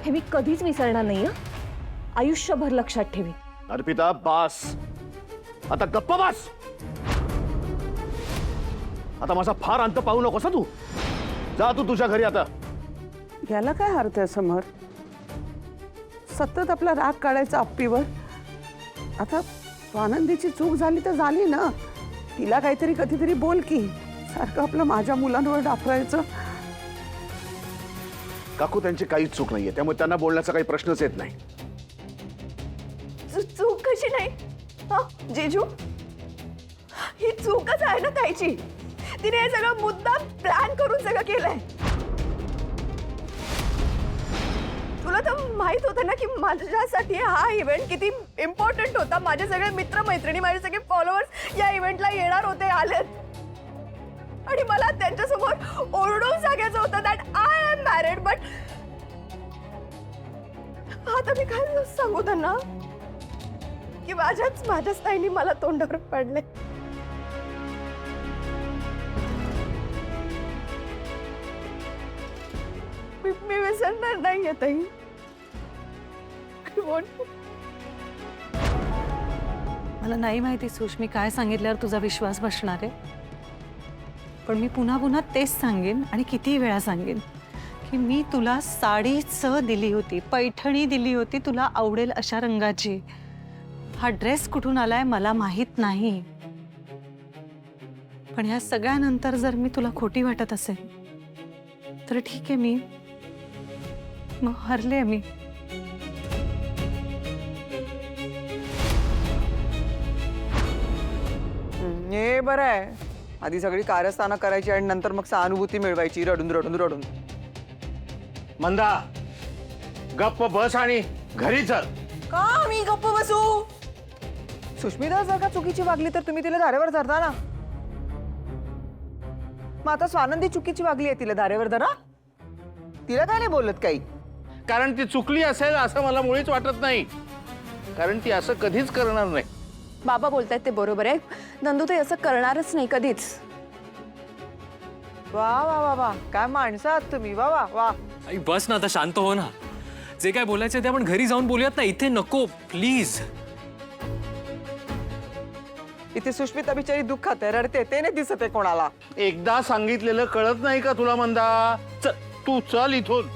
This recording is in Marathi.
हे मी कधीच विसरणार नाही हं. आयुष्यभर लक्षात ठेवी. अर्पिता बास, आता गप्प बस. आता माझा फार अंत पाहू नकोस तू. जा तू तुझ्या घरी आता. याला काय अर्थ आहे समर? सतत आपला राग काढायचा अप्पीवर. आता स्वानंदीची चूक झाली तर झाली ना. तिला काहीतरी कधीतरी बोल की. सारखं आपलं माझ्या मुलांवर डाफरायचं. काकू त्यांची काहीच चूक नाहीये, त्यामुळे त्यांना बोलण्याचा काही प्रश्नच येत नाही. चूक कशी नाही हं, जेजू? ही चूकच आहे ना ताईची. तिने हे सगळं मुद्दाम प्लॅन करून सगळं केलंय. तुला तर माहित होतं ना की माझ्यासाठी हा इव्हेंट किती इम्पॉर्टंट होता. माझे सगळे मित्रमैत्रिणी, माझे सगळे फॉलोअर्स या इव्हेंटला येणार होते, आलेत. आणि मला त्यांच्यासमोर ओरडून सांगायचं होतं that I am married. But आता मी काय सांगू त्यांना की माझ्याच ताईंनी मला तोंडावर पडले. मी विसरणार नाहीये ताई. मला नाही माहिती सुष्मी काय सांगितल्यावर तुझा विश्वास बसणार आहे, पण मी पुन्हा पुन्हा तेच सांगेन आणि किती वेळा सांगेन की मी तुला साडीच दिली होती, पैठणी दिली होती तुला आवडेल अशा रंगाची. हा ड्रेस कुठून आलाय मला माहित नाही, पण ह्या सगळ्यानंतर जर मी तुला खोटी वाटत असेल तर ठीक आहे, मी मग हरले मी. हे बरं आहे. आधी सगळी कारस्थानं करायची आणि नंतर मग सहानुभूती मिळवायची रडून रडून रडून. मंदा, गप्प बस आणि घरी चल. का मी गप्प बसू? सुष्मिता जर का चुकीची वागली तर तुम्ही तिला धारेवर धरता ना. मग आता स्वानंदी चुकीची वागली आहे, तिला धारेवर धरा. तिला काय नाही बोलत काही. कारण ती चुकली असेल असं मला मुळीच वाटत नाही, कारण ती असं कधीच करणार नाही. बाबा बोलतायत ते बरोबर आहे. नंदुताई असं करणारच नाही कधीच. वा वा वा वा, काय माणसं आहात तुम्ही. वा वा वा. आई बस ना, आता शांत हो ना. जे काय बोलायचं ते आपण घरी जाऊन बोलूयात ना, इथे नको प्लीज. इथे सुष्मिता बिचारी दुःखात आहे, रडते, ते नाही दिसत आहे कोणाला. एकदा सांगितलेलं कळत नाही का तुला मंदा? चल तू चल इथून.